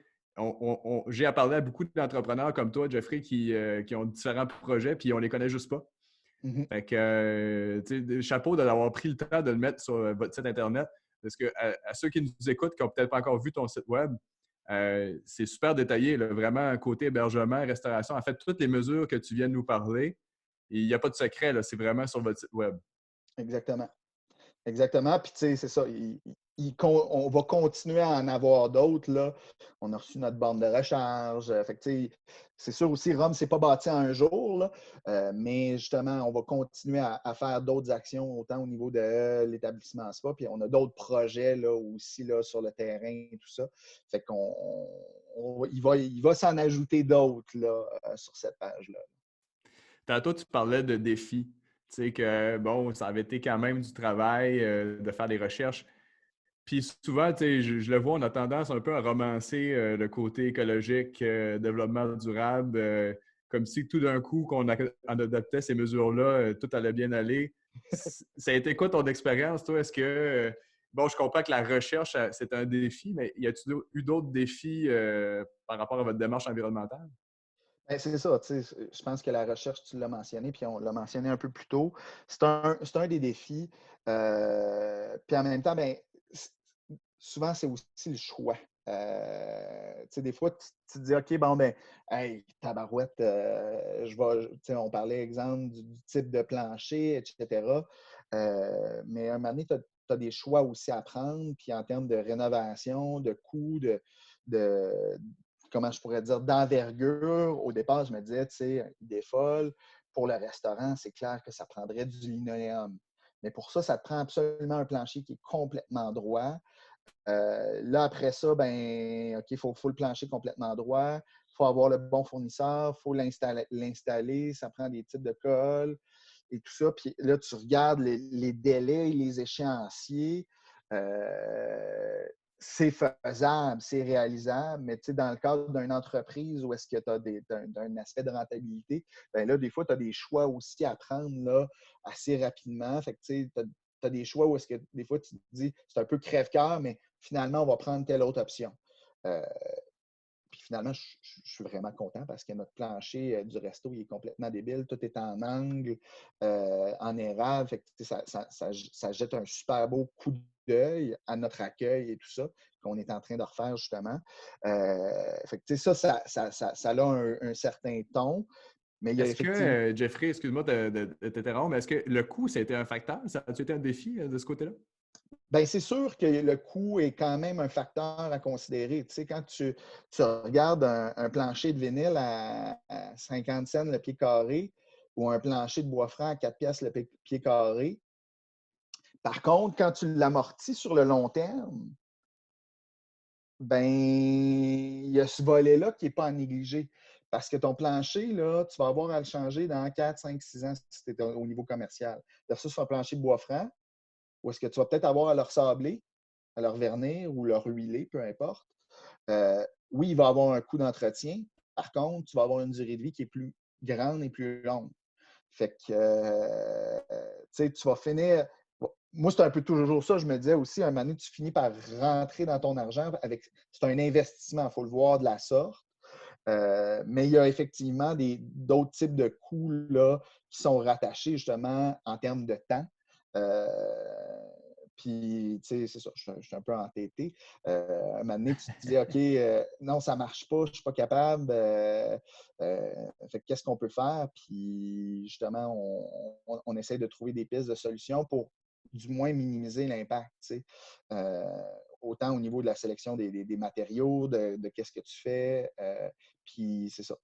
j'ai à parler à beaucoup d'entrepreneurs comme toi, Jeffrey, qui ont différents projets, puis on les connaît juste pas. mhm. Fait que, tu sais, chapeau d'avoir pris le temps de le mettre sur votre site Internet. Parce que à ceux qui nous écoutent, qui n'ont peut-être pas encore vu ton site web, c'est super détaillé, là, vraiment, côté hébergement, restauration. En fait, toutes les mesures que tu viens de nous parler, il n'y a pas de secret, là, c'est vraiment sur votre site web. Exactement. Exactement. Puis, tu sais, c'est ça. On va continuer à en avoir d'autres, là. On a reçu notre borne de recharge. Fait que, tu sais, c'est sûr aussi, Rome, c'est pas bâti en un jour, là. Mais justement, on va continuer à faire d'autres actions, autant au niveau de l'établissement spa. Puis, on a d'autres projets, là, aussi, là, sur le terrain et tout ça. Fait il va s'en ajouter d'autres, là, sur cette page-là. Tantôt, tu parlais de défis. Tu sais que, bon, ça avait été quand même du travail de faire des recherches. Puis souvent, tu sais, je le vois, on a tendance un peu à romancer le côté écologique, développement durable, comme si tout d'un coup, on adoptait ces mesures-là, tout allait bien aller. Ça a été quoi ton expérience, toi? Est-ce que, bon, je comprends que la recherche, c'est un défi, mais y a-t-il eu d'autres défis par rapport à votre démarche environnementale? Ben, c'est ça, tu sais, je pense que la recherche, tu l'as mentionné, puis on l'a mentionné un peu plus tôt. C'est un des défis. Puis en même temps, ben, c- souvent, c'est aussi le choix. Tu sais, des fois, tu te dis, OK, bon, ben, hey, tabarouette, tu sais, on parlait, exemple, du type de plancher, etc. Mais à un moment donné, tu as des choix aussi à prendre, puis en termes de rénovation, de coûts, de, comment je pourrais dire, d'envergure. Au départ, je me disais, tu sais, idée folle. Pour le restaurant, c'est clair que ça prendrait du linoléum. Mais pour ça, ça te prend absolument un plancher qui est complètement droit. Là, après ça, ben, OK, il faut le plancher complètement droit. Il faut avoir le bon fournisseur. Il faut l'installer. Ça prend des types de colle et tout ça. Puis là, tu regardes les délais et les échéanciers. Euh, c'est faisable, c'est réalisable, mais dans le cadre d'une entreprise où est-ce que tu as un aspect de rentabilité, ben là, des fois, tu as des choix aussi à prendre là, assez rapidement. Fait que tu as des choix où est-ce que des fois, tu te dis, c'est un peu crève-cœur, mais finalement, on va prendre telle autre option. Euh, Puis finalement, je suis vraiment content parce que notre plancher du resto, il est complètement débile. Tout est en angle, en érable. Fait que, ça jette un super beau coup d'œil à notre accueil et tout ça, qu'on est en train de refaire justement. Fait que, ça a un certain ton, mais il y a Est-ce que, effectivement. Jeffrey, excuse-moi de t'interrompre, mais est-ce que le coût, ça a été un facteur? Ça a-tu été un défi de ce côté-là? Bien, c'est sûr que le coût est quand même un facteur à considérer. Tu sais, quand tu regardes un plancher de vinyle à 50 cents le pied carré ou un plancher de bois franc à 4 piastres le pied carré, par contre, quand tu l'amortis sur le long terme, ben, il y a ce volet-là qui n'est pas à négliger. Parce que ton plancher, là, tu vas avoir à le changer dans 4, 5, 6 ans si tu es au niveau commercial. Versus un plancher de bois franc, où est-ce que tu vas peut-être avoir à le ressabler, à leur vernir ou leur huiler, peu importe. Oui, il va avoir un coût d'entretien. Par contre, tu vas avoir une durée de vie qui est plus grande et plus longue. Fait que, tu sais, tu vas finir. Bon, moi, c'est un peu toujours ça. Je me disais aussi, à un moment donné, tu finis par rentrer dans ton argent avec. C'est un investissement, il faut le voir de la sorte. Mais il y a effectivement d'autres types de coûts là, qui sont rattachés justement en termes de temps. Puis, tu sais, c'est ça, je suis un peu entêté. À un moment donné, tu te dis, OK, non, ça ne marche pas, je ne suis pas capable. Fait qu'est-ce qu'on peut faire? Puis, justement, on essaie de trouver des pistes de solutions pour du moins minimiser l'impact, tu sais. Autant au niveau de la sélection des matériaux, de qu'est-ce que tu fais. Puis, c'est ça,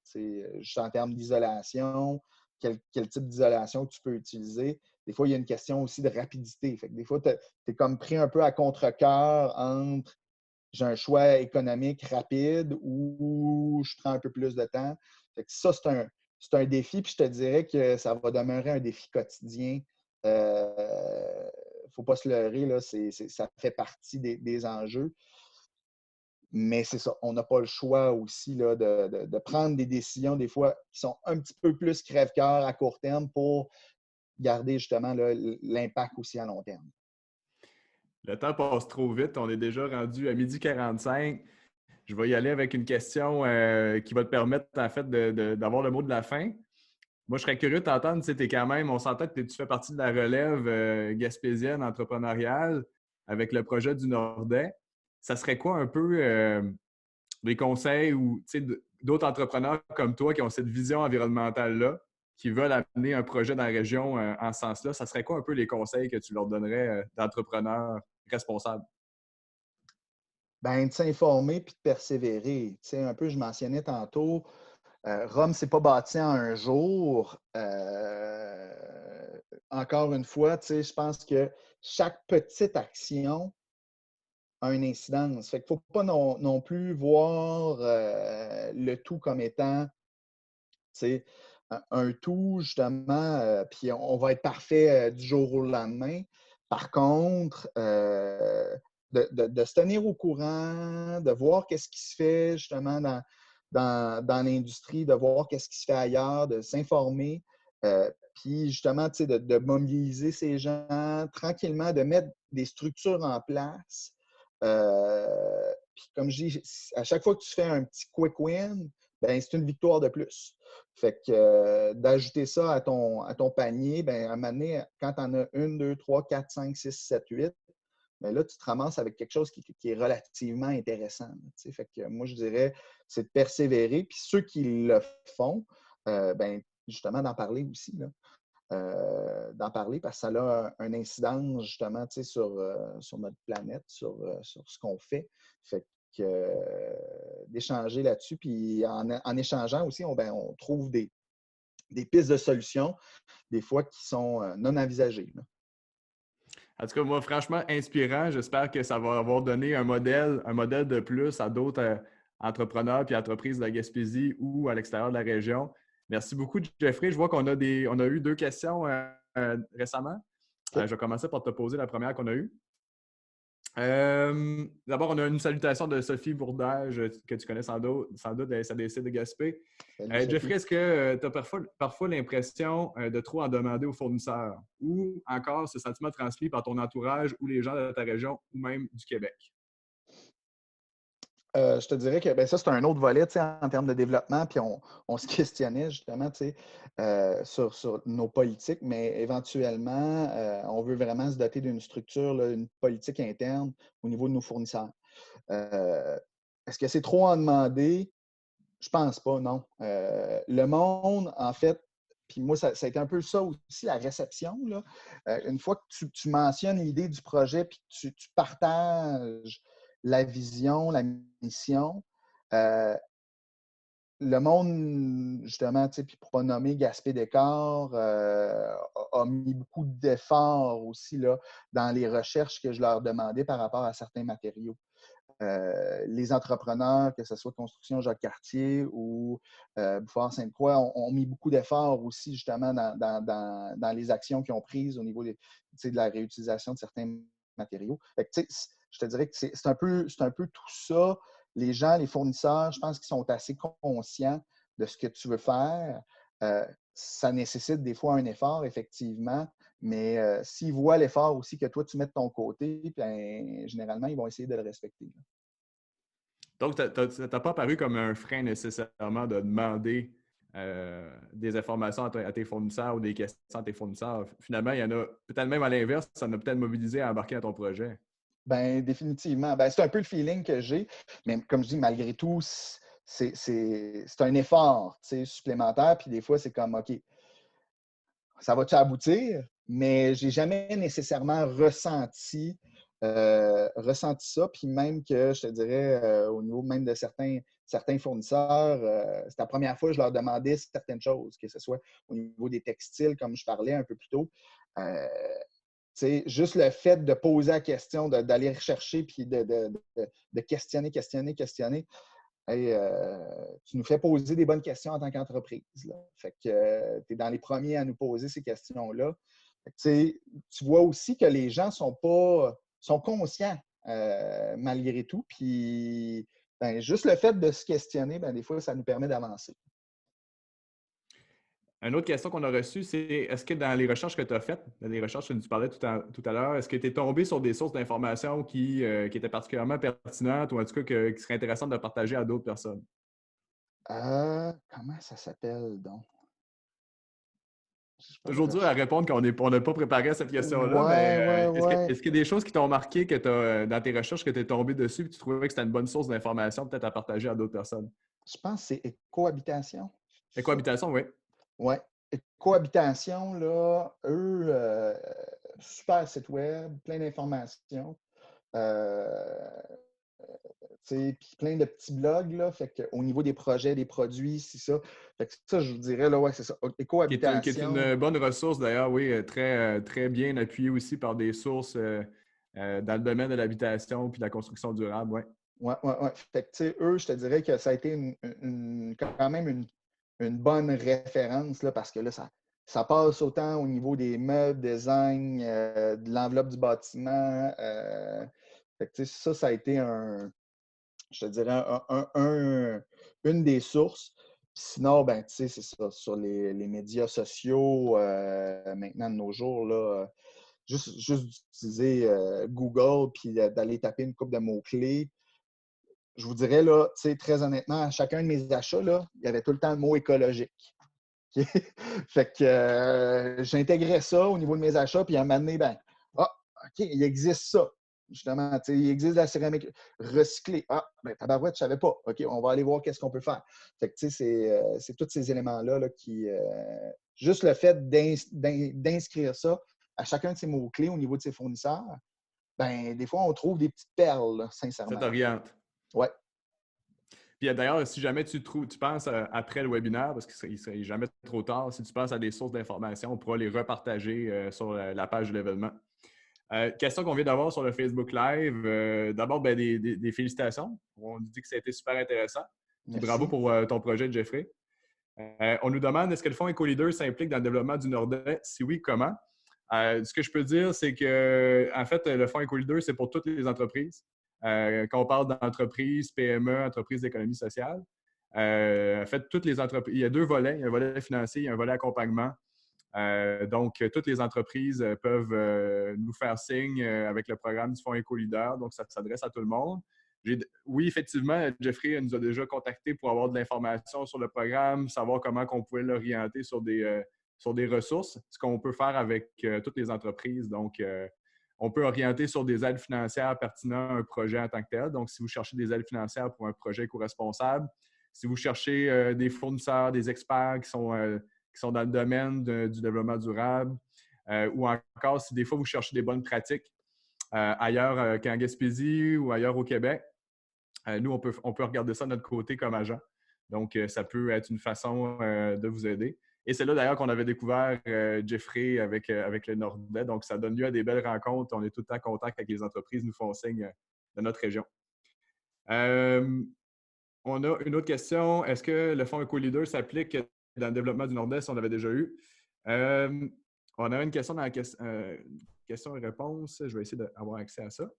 juste en termes d'isolation, quel type d'isolation tu peux utiliser. Des fois, il y a une question aussi de rapidité. Fait que des fois, tu es comme pris un peu à contre-cœur entre j'ai un choix économique rapide ou je prends un peu plus de temps. Fait que ça, c'est un défi, puis je te dirais que ça va demeurer un défi quotidien. Il ne faut pas se leurrer, là, ça fait partie des enjeux. Mais c'est ça, on n'a pas le choix aussi là, de prendre des décisions des fois qui sont un petit peu plus crève-cœur à court terme pour garder justement là, l'impact aussi à long terme. Le temps passe trop vite. On est déjà rendu à 12h45. Je vais y aller avec une question qui va te permettre, en fait, d'avoir le mot de la fin. Moi, je serais curieux de t'entendre. Tu sais, t'es quand même, on s'entend que tu fais partie de la relève gaspésienne entrepreneuriale avec le projet du Nordais. Ça serait quoi un peu des conseils ou tu sais, d'autres entrepreneurs comme toi qui ont cette vision environnementale-là, qui veulent amener un projet dans la région en ce sens-là? Ça serait quoi un peu les conseils que tu leur donnerais d'entrepreneurs responsables? Ben, de s'informer puis de persévérer. Tu sais, un peu, je mentionnais tantôt, Rome, c'est pas bâti en un jour. Encore une fois, tu sais, je pense que chaque petite action a une incidence. Fait qu'il ne faut pas non plus voir le tout comme étant, tu sais, un tout, justement, puis on va être parfait du jour au lendemain. Par contre, de se tenir au courant, de voir qu'est-ce qui se fait justement dans l'industrie, de voir qu'est-ce qui se fait ailleurs, de s'informer, puis justement, tu sais, de mobiliser ces gens tranquillement, de mettre des structures en place. Puis comme je dis, à chaque fois que tu fais un petit quick win, ben, c'est une victoire de plus. Fait que d'ajouter ça à ton panier, ben, à un moment donné, quand tu en as une, deux, trois, quatre, cinq, six, sept, huit, ben là, tu te ramasses avec quelque chose qui est relativement intéressant. Fait que moi, je dirais, c'est de persévérer. Puis ceux qui le font, ben, justement, d'en parler aussi. Là. D'en parler parce que ça a un incidence justement sur notre planète, sur ce qu'on fait. Fait que d'échanger là-dessus, puis en échangeant aussi, on trouve des pistes de solutions, des fois qui sont non envisagées. Là. En tout cas, moi, franchement, inspirant. J'espère que ça va avoir donné un modèle de plus à d'autres entrepreneurs et entreprises de la Gaspésie ou à l'extérieur de la région. Merci beaucoup, Jeffrey. Je vois on a eu deux questions récemment. OK. Je vais commencer par te poser la première qu'on a eue. D'abord, on a une salutation de Sophie Bourdage, que tu connais sans doute de la SADC de Gaspé. Salut Jeffrey, Sophie. est-ce que tu as parfois l'impression de trop en demander aux fournisseurs ou encore ce sentiment transmis par ton entourage ou les gens de ta région ou même du Québec? Je te dirais que ben, ça, c'est un autre volet en termes de développement, puis on se questionnait justement sur nos politiques, mais éventuellement, on veut vraiment se doter d'une structure, là, une politique interne au niveau de nos fournisseurs. Euh, Est-ce que c'est trop en demander? Je pense pas, non. Le monde, en fait, puis moi, ça a été un peu ça aussi, la réception. Là. Une fois que tu mentionnes l'idée du projet, puis que tu partages la vision, la mission, euh, le monde, justement, puis pour ne pas nommer Gaspé Décor, a mis beaucoup d'efforts aussi là, dans les recherches que je leur demandais par rapport à certains matériaux. Les entrepreneurs, que ce soit Construction Jacques-Cartier ou Bouffard-Sainte-Croix, ont mis beaucoup d'efforts aussi justement dans les actions qu'ils ont prises au niveau de la réutilisation de certains matériaux. Fait que, je te dirais que c'est un peu tout ça. Les gens, les fournisseurs, je pense qu'ils sont assez conscients de ce que tu veux faire. Ça nécessite des fois un effort, effectivement, mais s'ils voient l'effort aussi que toi, tu mets de ton côté, bien, généralement, ils vont essayer de le respecter. Donc, ça t'a pas paru comme un frein nécessairement de demander des informations à tes fournisseurs ou des questions à tes fournisseurs. Finalement, il y en a peut-être même à l'inverse, ça en a peut-être mobilisé à embarquer dans ton projet. Bien, définitivement. Ben, c'est un peu le feeling que j'ai, mais comme je dis, malgré tout, c'est un effort supplémentaire. Puis des fois, c'est comme, OK, ça va-tu aboutir? Mais je n'ai jamais nécessairement ressenti ça. Puis même que, je te dirais, au niveau même de certains fournisseurs, c'est la première fois que je leur demandais certaines choses, que ce soit au niveau des textiles, comme je parlais un peu plus tôt. Juste le fait de poser la question, d'aller rechercher, puis de questionner, hey, tu nous fais poser des bonnes questions en tant qu'entreprise. Là. Fait que tu es dans les premiers à nous poser ces questions-là. Tu vois aussi que les gens sont conscients malgré tout. Puis, ben, juste le fait de se questionner, ben, des fois, ça nous permet d'avancer. Une autre question qu'on a reçue, c'est est-ce que dans les recherches que tu as faites, dans les recherches que tu parlais tout à l'heure, est-ce que tu es tombé sur des sources d'informations qui étaient particulièrement pertinentes ou en tout cas qui seraient intéressantes de partager à d'autres personnes? Comment ça s'appelle donc? Je sais pas de Toujours dur à recherche. répondre quand on n'a pas préparé à cette question-là, mais Ouais, ouais, ouais. est-ce qu'il y a des choses qui t'ont marqué que dans tes recherches que tu es tombé dessus et que tu trouvais que c'était une bonne source d'information peut-être à partager à d'autres personnes? Je pense que c'est cohabitation. Ça? Cohabitation, oui. Ouais. Cohabitation, là, eux, super site web, plein d'informations. Euh, Puis plein de petits blogs, là, fait qu'au niveau des projets, des produits, c'est ça. Fait que ça, je vous dirais, là, ouais, c'est ça. Qui est Écohabitation, une bonne ressource d'ailleurs, oui, très, très bien appuyée aussi par des sources dans le domaine de l'habitation puis de la construction durable, oui. ouais, ouais, ouais. Fait que, tu sais, eux, je te dirais que ça a été quand même une bonne référence, là, parce que là, ça passe autant au niveau des meubles, design, de l'enveloppe du bâtiment. Fait que, tu sais, ça a été je te dirais, une des sources. Sinon, ben, tu sais, c'est ça, sur les médias sociaux, maintenant de nos jours, là, juste d'utiliser Google puis d'aller taper une couple de mots-clés. Je vous dirais, là, tu sais, très honnêtement, à chacun de mes achats, là, il y avait tout le temps le mot écologique. Fait que j'intégrais ça au niveau de mes achats, puis à un moment donné, ben, ah, OK, il existe ça. Justement, il existe de la céramique recyclée. Ah, ben, tabarouette, je ne savais pas. OK, on va aller voir qu'est-ce qu'on peut faire. Fait que, c'est tous ces éléments-là là, qui. Juste le fait d'inscrire ça à chacun de ces mots-clés au niveau de ses fournisseurs, ben, des fois, on trouve des petites perles, là, Ça sincèrement. t'oriente. Ouais. Puis d'ailleurs, si jamais tu penses après le webinaire, parce qu'il ne serait jamais trop tard, si tu penses à des sources d'informations, on pourra les repartager sur la page de l'événement. Question qu'on vient d'avoir sur le Facebook Live. D'abord, ben, des félicitations. On nous dit que ça a été super intéressant. Puis bravo Merci. pour ton projet, Jeffrey. On nous demande est-ce que le Fonds EcoLeader s'implique dans le développement du Nordais? Si oui, comment? Ce que je peux dire, c'est que, en fait, le Fonds EcoLeader, c'est pour toutes les entreprises. Quand on parle d'entreprises, PME, entreprises d'économie sociale, en fait, toutes les entreprises, il y a deux volets. Il y a un volet financier, il y a un volet accompagnement. Donc, toutes les entreprises peuvent nous faire signe avec le programme du Fonds EcoLeader. Donc, ça s'adresse à tout le monde. Oui, effectivement, Jeffrey nous a déjà contactés pour avoir de l'information sur le programme, savoir comment on pouvait l'orienter sur des ressources, ce qu'on peut faire avec toutes les entreprises. Donc, on peut orienter sur des aides financières pertinentes à un projet en tant que tel. Donc, si vous cherchez des aides financières pour un projet éco-responsable, si vous cherchez des fournisseurs, des experts qui sont dans le domaine du développement durable, ou encore si des fois vous cherchez des bonnes pratiques ailleurs qu'en Gaspésie ou ailleurs au Québec, nous, on peut regarder ça de notre côté comme agent. Donc, ça peut être une façon de vous aider. Et c'est là d'ailleurs qu'on avait découvert Jeffrey avec le Nordais. Donc, ça donne lieu à des belles rencontres. On est tout le temps content quand les entreprises nous font signe de notre région. On a une autre question. Est-ce que le fonds EcoLeader s'applique dans le développement du Nord-Est? On l'avait déjà eu. On a une question dans la question et réponse. Je vais essayer d'avoir accès à ça.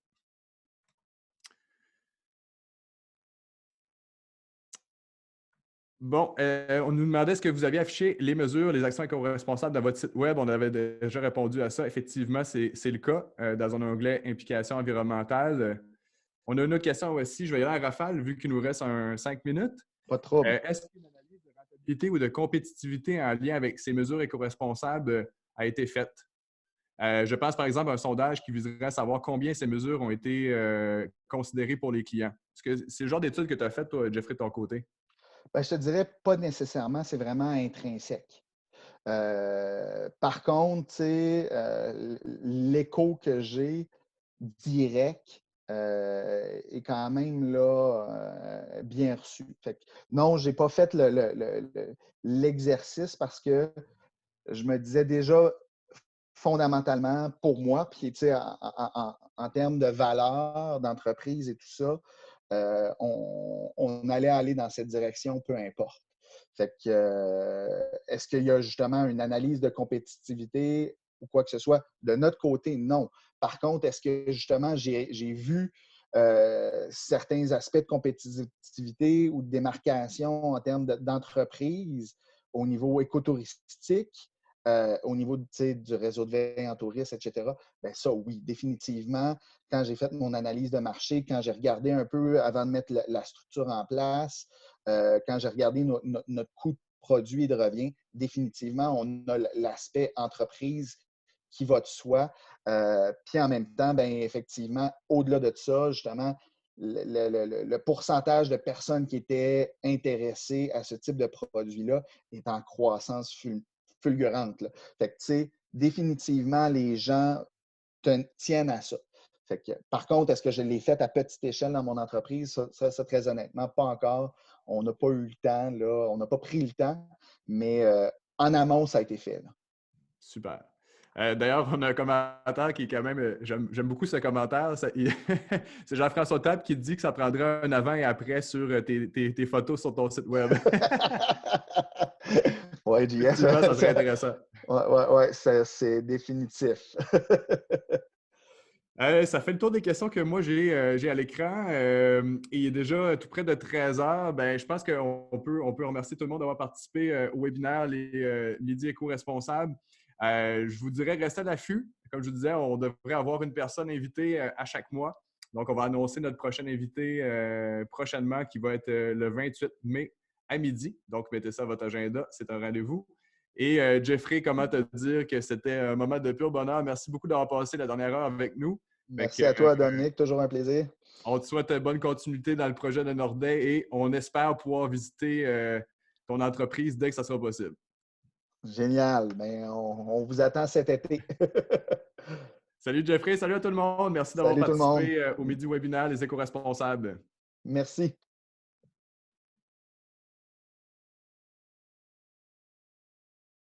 Bon, on nous demandait est-ce que vous aviez affiché les mesures, les actions éco-responsables dans votre site web. On avait déjà répondu à ça. Effectivement, c'est le cas dans un onglet implication environnementale. On a une autre question aussi. Je vais y aller en rafale vu qu'il nous reste 5 minutes. Pas de trouble. Est-ce qu'une analyse de rentabilité ou de compétitivité en lien avec ces mesures éco-responsables a été faite? Je pense par exemple à un sondage qui viserait à savoir combien ces mesures ont été considérées pour les clients. Est-ce que c'est le genre d'étude que tu as faite, toi, Jeffrey, de ton côté? Ben, je te dirais pas nécessairement, c'est vraiment intrinsèque. Par contre, l'écho que j'ai direct est quand même là, bien reçu. Fait que, non, je n'ai pas fait l'exercice parce que je me disais déjà fondamentalement pour moi, puis en termes de valeur d'entreprise et tout ça, on allait aller dans cette direction, peu importe. Fait que, est-ce qu'il y a justement une analyse de compétitivité? ou quoi que ce soit. De notre côté, non. Par contre, est-ce que justement, j'ai vu certains aspects de compétitivité ou de démarcation en termes d'entreprise au niveau écotouristique, au niveau du réseau de veille en tourisme, etc. Bien, ça, oui, définitivement. Quand j'ai fait mon analyse de marché, quand j'ai regardé un peu avant de mettre la structure en place, quand j'ai regardé notre coût de produit et de revient, définitivement, on a l'aspect entreprise qui va de soi. Puis en même temps, bien, effectivement, au-delà de ça, justement, le pourcentage de personnes qui étaient intéressées à ce type de produit-là est en croissance fulgurante. Là. Fait que, tu sais, définitivement, les gens tiennent à ça. Fait que, par contre, est-ce que je l'ai fait à petite échelle dans mon entreprise? Ça, très honnêtement, pas encore. On n'a pas eu le temps, là. On n'a pas pris le temps, mais en amont, ça a été fait. Là. Super. D'ailleurs, on a un commentaire qui est quand même. J'aime beaucoup ce commentaire. C'est Jean-François Table qui dit que ça prendra un avant et après sur tes photos sur ton site Web. Oui, JF. Effectivement, ça serait intéressant. Oui, c'est définitif. Ça fait le tour des questions que moi j'ai à l'écran. Il est déjà tout près de 13 heures. Ben, je pense qu'on peut remercier tout le monde d'avoir participé au webinaire Les Midi éco-responsables. Je vous dirais, restez à l'affût. Comme je vous disais, on devrait avoir une personne invitée à chaque mois. Donc, on va annoncer notre prochain invité prochainement qui va être le 28 mai à midi. Donc, mettez ça à votre agenda. C'est un rendez-vous. Et Jeffrey, comment te dire que c'était un moment de pur bonheur. Merci beaucoup d'avoir passé la dernière heure avec nous. Merci à toi, Dominique. Toujours un plaisir. On te souhaite bonne continuité dans le projet de Nordais et on espère pouvoir visiter ton entreprise dès que ça sera possible. Génial. Bien, on vous attend cet été. Salut Jeffrey, salut à tout le monde. Merci d'avoir Salut tout le monde. participé au Midi Webinaire Les Éco-Responsables. Merci.